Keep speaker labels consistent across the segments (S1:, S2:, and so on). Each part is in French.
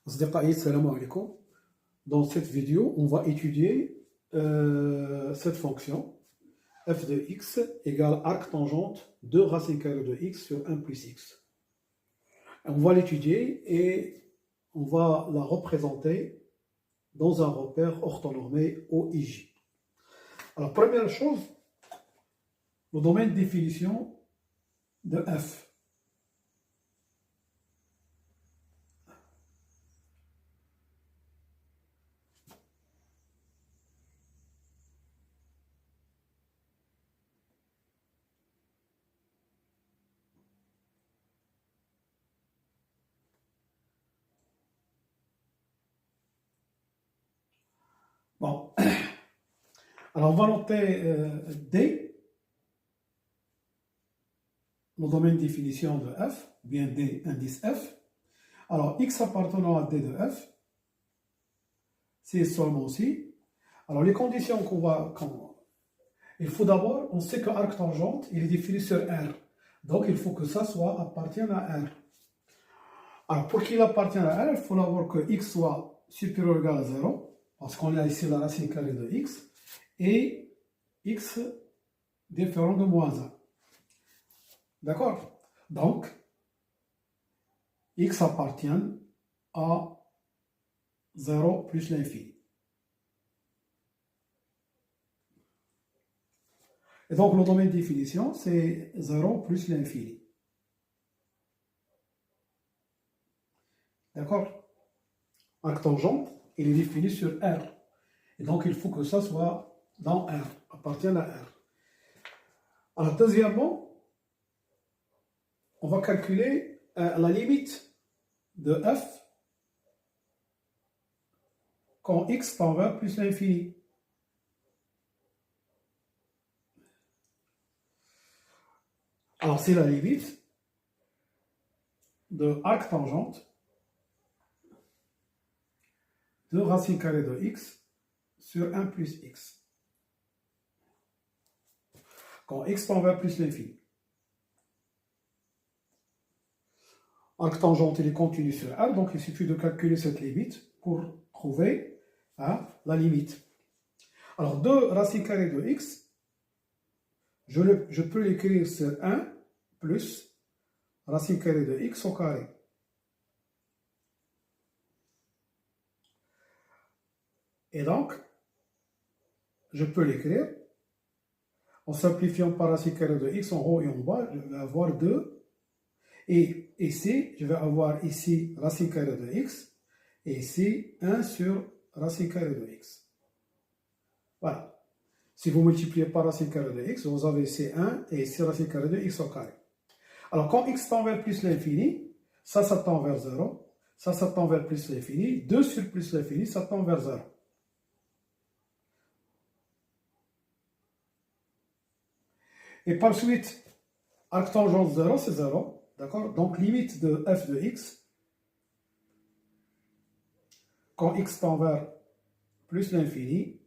S1: أصدقائي السلام عليكم. Dans cette vidéo, on va étudier cette fonction f de x égale arc tangente de racine carrée de x sur 1 plus x. On va l'étudier et on va la représenter dans un repère orthonormé OIJ. Alors, première chose, le domaine de définition de f. Bon, alors on va noter D, le domaine de définition de f, bien D indice f. Alors x appartenant à D de f, c'est seulement ci. Alors les conditions qu'on va... il faut d'abord, on sait que arc tangente, il est défini sur R. Donc il faut que ça soit appartienne à R. Alors pour qu'il appartienne à R, il faut d'abord que x soit supérieur ou égal à 0, parce qu'on a ici la racine carrée de x, et x différent de moins 1. D'accord? Donc, x appartient à 0 plus l'infini. Et donc, le domaine de définition, c'est 0 plus l'infini. D'accord? Arc tangente, il est défini sur R. Et donc, il faut que ça soit dans R, appartienne à R. Alors, deuxièmement, on va calculer la limite de f quand x tend vers plus l'infini. Alors, c'est la limite de arc tangente de racine carrée de x sur 1 plus x. Quand x tend vers plus l'infini. Arc tangente, il est continu sur R, donc il suffit de calculer cette limite pour trouver la limite. Alors, de racine carrée de x, je peux l'écrire sur 1 plus racine carrée de x au carré. Et donc, je peux l'écrire en simplifiant par racine carrée de x en haut et en bas, je vais avoir 2. Et ici, je vais avoir ici racine carrée de x, et ici 1 sur racine carrée de x. Voilà. Si vous multipliez par racine carrée de x, vous avez ici 1 et ici racine carrée de x au carré. Alors, quand x tend vers plus l'infini, ça tend vers 0, ça tend vers plus l'infini, 2 sur plus l'infini, ça tend vers 0. Et par suite, arc tangente 0, c'est 0. D'accord? Donc, limite de f de x, quand x tend vers plus l'infini,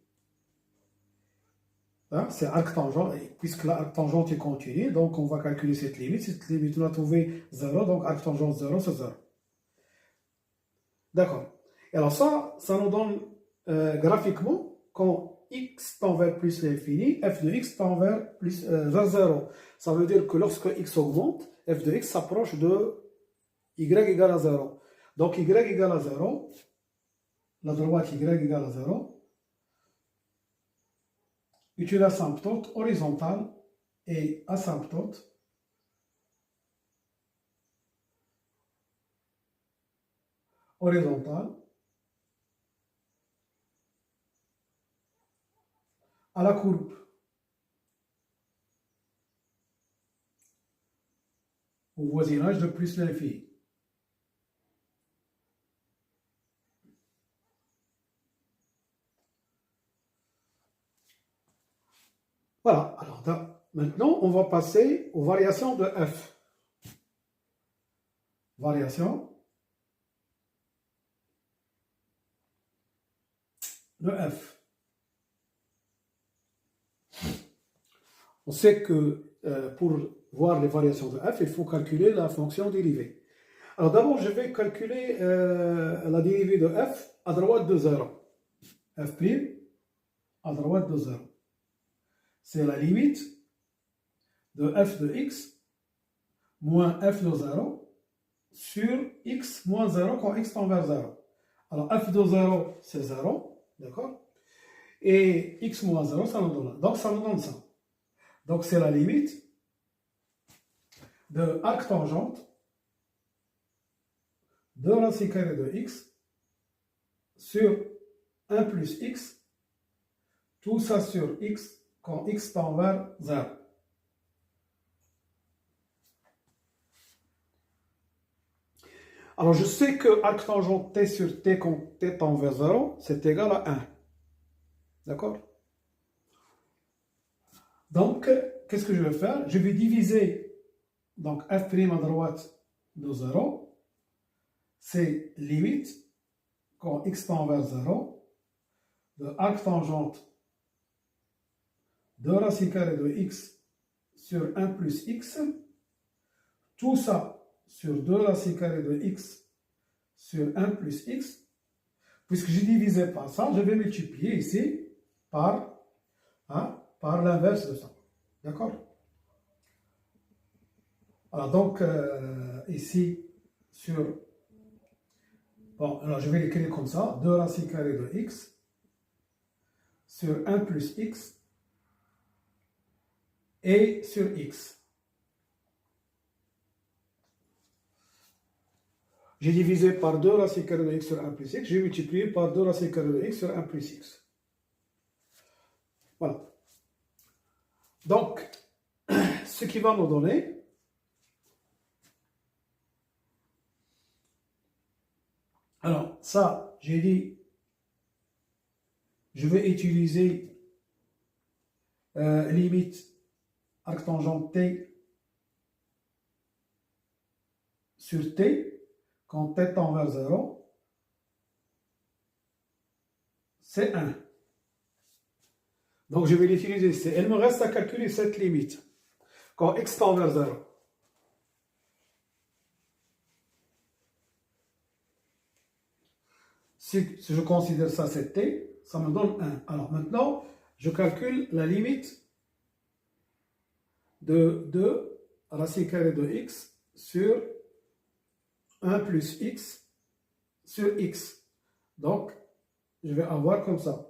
S1: c'est arc tangente, puisque l'arc tangente est continu, donc on va calculer cette limite. Cette limite, on a trouvé 0, donc arc tangente 0, c'est 0. D'accord. Et alors ça nous donne graphiquement, quand x tend vers plus l'infini, f de x tend vers 0. Ça veut dire que lorsque x augmente, f de x s'approche de y égale à 0. Donc y égale à 0, la droite y égale à 0, est une asymptote horizontale et asymptote horizontale à la courbe. Au voisinage de plus l'infini. Voilà, alors maintenant on va passer aux variations de f. Variation de f. On sait que pour voir les variations de f, il faut calculer la fonction dérivée. Alors d'abord, je vais calculer la dérivée de f à droite de 0. f' à droite de 0. C'est la limite de f de x moins f de 0 sur x moins 0 quand x tend vers 0. Alors f de 0, c'est 0, d'accord? Et x moins 0, ça nous donne 1. Donc ça nous donne ça. Donc c'est la limite de arc tangente de racine carrée de x sur 1 plus x, tout ça sur x quand x tend vers 0. Alors je sais que arc tangente t sur t quand t tend vers 0, c'est égal à 1. D'accord? Donc, qu'est-ce que je vais faire? Je vais diviser donc f' à droite de 0, c'est limite quand x tend vers 0 de arc tangente de racine carrée de x sur 1 plus x, tout ça sur 2 racine carrée de x sur 1 plus x. Puisque j'ai divisé par ça, je vais multiplier ici par l'inverse de ça. D'accord? Alors donc, ici, sur... Bon, alors je vais l'écrire comme ça. 2 racine carrée de x sur 1 plus x et sur x. J'ai divisé par 2 racine carrée de x sur 1 plus x. J'ai multiplié par 2 racine carrée de x sur 1 plus x. Voilà. Donc, ce qui va nous donner... Alors, ça, j'ai dit, je vais utiliser limite arc tangente t sur t, quand t tend vers 0, c'est 1. Donc, je vais l'utiliser ici. Il me reste à calculer cette limite, quand x tend vers 0. Si je considère ça, c'est t, ça me donne 1. Alors maintenant, je calcule la limite de 2 racine carrée de x sur 1 plus x sur x. Donc, je vais avoir comme ça.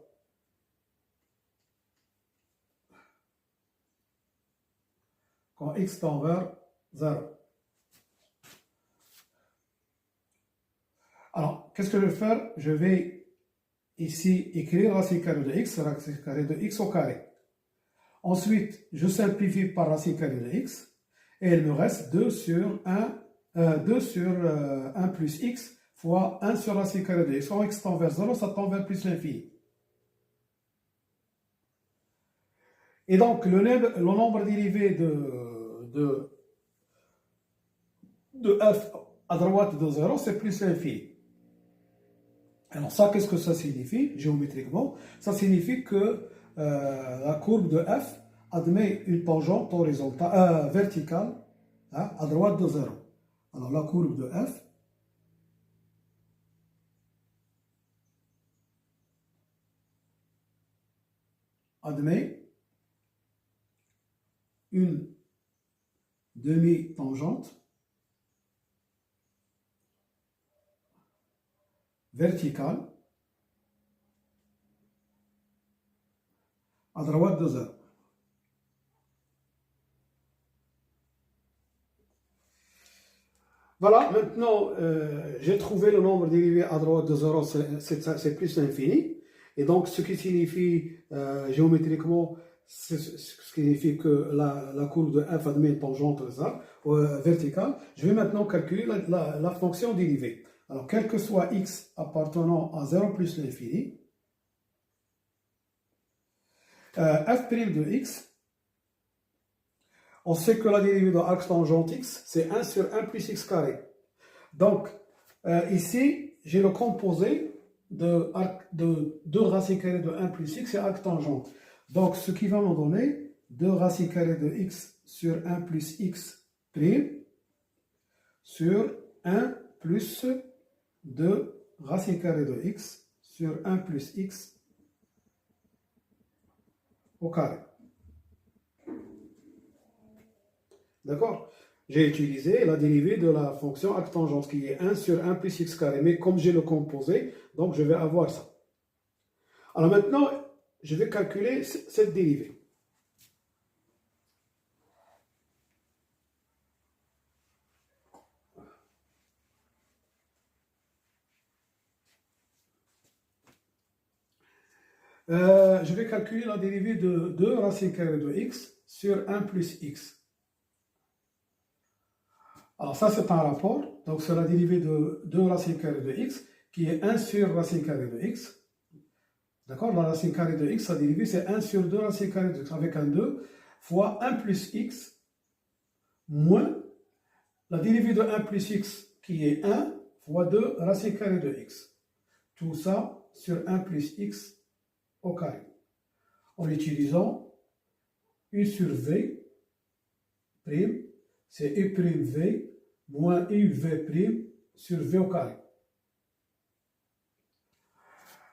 S1: Quand x tend vers 0. Alors, qu'est-ce que je vais faire? Je vais ici écrire racine carrée de x au carré. Ensuite, je simplifie par racine carrée de x et il me reste 2 sur 1 plus x fois 1 sur racine carrée de x. Quand x tend vers 0, ça tend vers plus l'infini. Et donc, le nombre dérivé de f à droite de 0, c'est plus l'infini. Alors ça, qu'est-ce que ça signifie géométriquement? Ça signifie que la courbe de f admet une tangente horizontale, verticale à droite de 0. Alors la courbe de f admet une demi-tangente verticale à droite de 0. Voilà, maintenant j'ai trouvé le nombre dérivé à droite de 0, c'est plus l'infini. Et donc ce qui signifie géométriquement, ce qui signifie que la courbe de f admet une tangente verticale. Je vais maintenant calculer la fonction dérivée. Alors, quel que soit x appartenant à 0 plus l'infini, f' de x, on sait que la dérivée de arc tangente x, c'est 1 sur 1 plus x carré. Donc, ici, j'ai le composé de 2 racines carrées de 1 plus x et arc tangente. Donc, ce qui va me donner 2 racines carrées de x sur 1 plus x prime sur 1 plus 2 racine carrée de x sur 1 plus x au carré. D'accord? J'ai utilisé la dérivée de la fonction arctangente qui est 1 sur 1 plus x carré. Mais comme j'ai le composé, donc je vais avoir ça. Alors maintenant, je vais calculer cette dérivée. Je vais calculer la dérivée de 2 racine carrée de x sur 1 plus x. Alors ça c'est un rapport, donc c'est la dérivée de 2 racine carrée de x qui est 1 sur racine carrée de x. D'accord? La racine carrée de x, sa dérivée c'est 1 sur 2 racine carrée de x avec un 2 fois 1 plus x moins la dérivée de 1 plus x qui est 1 fois 2 racine carrée de x. Tout ça sur 1 plus x au carré. En utilisant u sur v prime, c'est u prime v moins uv prime sur v au carré.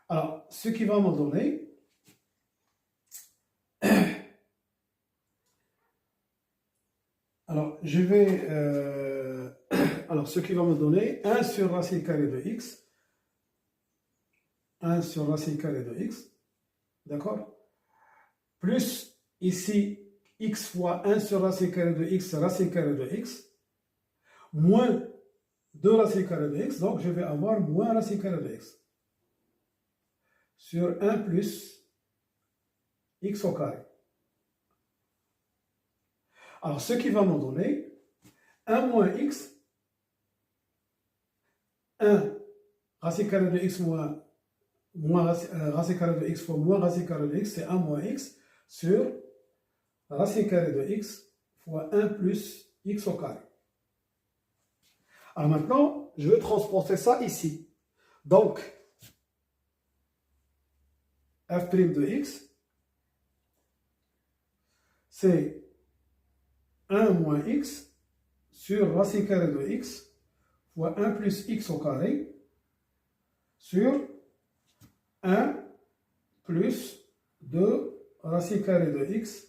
S1: Alors, ce qui va me donner alors je vais alors ce qui va me donner 1 sur racine carrée de x, 1 sur racine carrée de x, d'accord, plus ici x fois 1 sur racine carrée de x, racine carrée de x, moins 2 racine carrée de x, donc je vais avoir moins racine carrée de x sur 1 plus x au carré. Alors, ce qui va me donner 1 moins x, 1 racine carrée de x moins racine carrée de x fois moins racine carrée de x, c'est 1 moins x sur racine carrée de x fois 1 plus x au carré. Alors maintenant, je vais transporter ça ici. Donc, f' de x, c'est 1 moins x sur racine carrée de x fois 1 plus x au carré sur 1 plus 2 racine carrée de x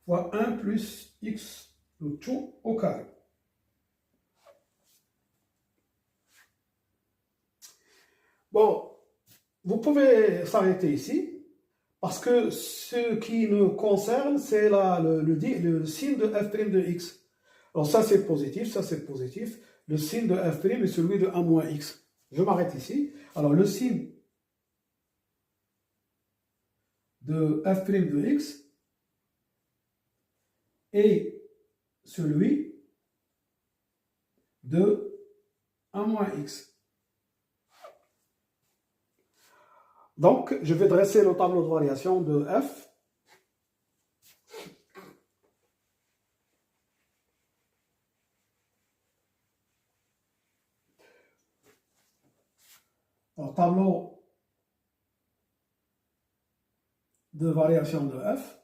S1: fois 1 plus x, le tout au carré. Bon, vous pouvez s'arrêter ici, parce que ce qui nous concerne, c'est le signe de f' de x. Alors ça c'est positif, ça c'est positif. Le signe de f' est celui de 1 moins x. Je m'arrête ici. Alors le signe de f' de x est celui de 1 moins x. Donc, je vais dresser le tableau de variation de f. Alors, tableau de variation de f.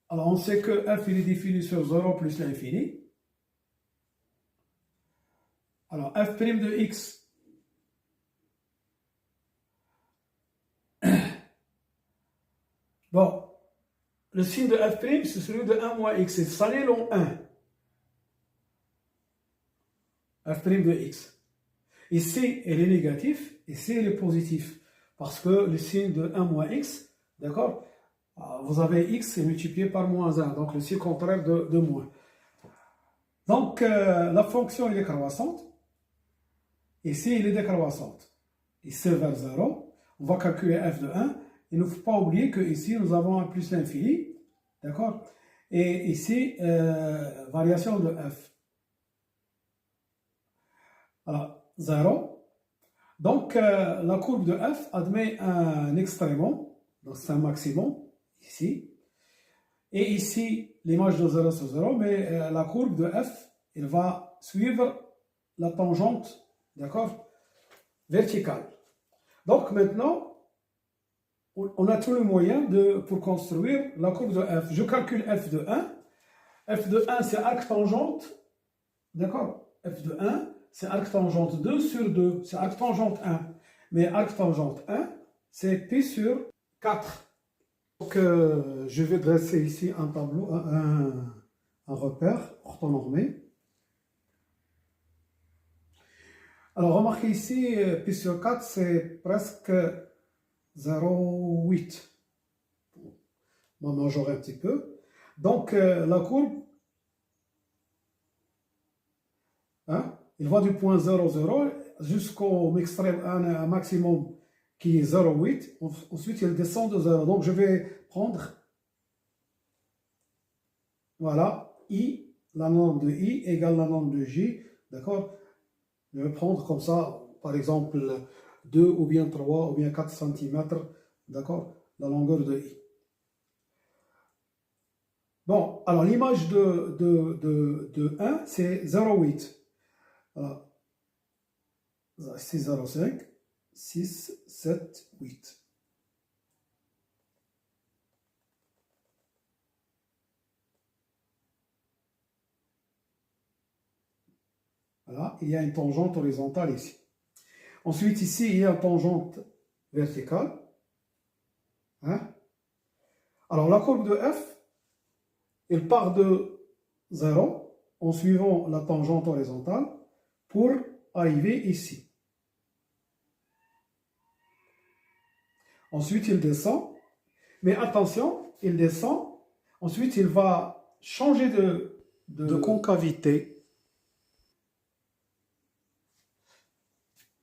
S1: Alors, on sait que f il est défini sur 0 plus l'infini. Alors, f' de x, bon, le signe de f', c'est celui de 1 moins x, c'est salé long 1. f' de x. Ici, elle est négative, ici, elle est positive. Parce que le signe de 1 moins x, d'accord, vous avez x est multiplié par moins 1, donc le signe contraire de moins. Donc, la fonction, elle est croissante. Ici, elle est décroissante. Ici, vers 0. On va calculer f de 1. Il ne faut pas oublier qu'ici, nous avons un plus l'infini. D'accord? Et ici, variation de f. Alors, 0. Donc, la courbe de f admet un extrémum. Donc, c'est un maximum. Ici. Et ici, l'image de 0, c'est 0. Mais la courbe de f, elle va suivre la tangente. D'accord? Verticale. Donc maintenant, on a tous les moyens pour construire la courbe de f. Je calcule f de 1. F de 1, c'est arc tangente. D'accord? F de 1, c'est arc tangente 2 sur 2. C'est arc tangente 1. Mais arc tangente 1, c'est pi sur 4. Donc, je vais dresser ici un tableau, un repère orthonormé. Alors, remarquez ici, pi sur 4, c'est presque 0,8. On va majorer un petit peu. Donc, la courbe, hein, il va du point 0, 0 jusqu'au extrême, un maximum qui est 0,8. Ensuite, il descend de 0. Donc, je vais prendre, voilà, I, la norme de I égale la norme de J. D'accord? Je vais prendre comme ça, par exemple, 2 ou bien 3 ou bien 4 cm, d'accord, la longueur de I. Bon, alors l'image de 1, c'est 0,8. Voilà. C'est 0,5, 6, 7, 8. Voilà, il y a une tangente horizontale ici. Ensuite, ici, il y a une tangente verticale. Hein? Alors, la courbe de f, elle part de 0 en suivant la tangente horizontale pour arriver ici. Ensuite, il descend. Mais attention, il descend. Ensuite, il va changer de concavité.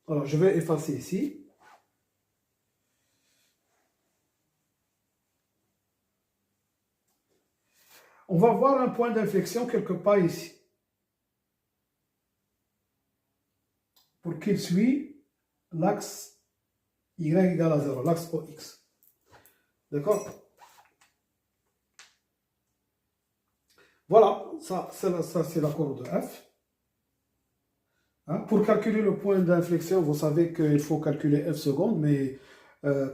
S1: Alors, je vais effacer ici. On va voir un point d'inflexion quelque part ici. Pour qu'il suit l'axe y égale à 0, l'axe OX. D'accord? Voilà, ça c'est la courbe de f. Hein? Pour calculer le point d'inflexion, vous savez qu'il faut calculer f secondes, mais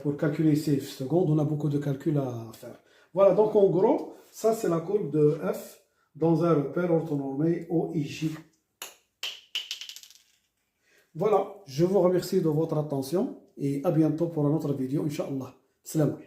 S1: pour calculer ici f secondes, on a beaucoup de calculs à faire. Voilà, donc en gros, ça c'est la courbe de f dans un repère orthonormé OIJ. Voilà, je vous remercie de votre attention et à bientôt pour une autre vidéo, Inch'Allah. Salam.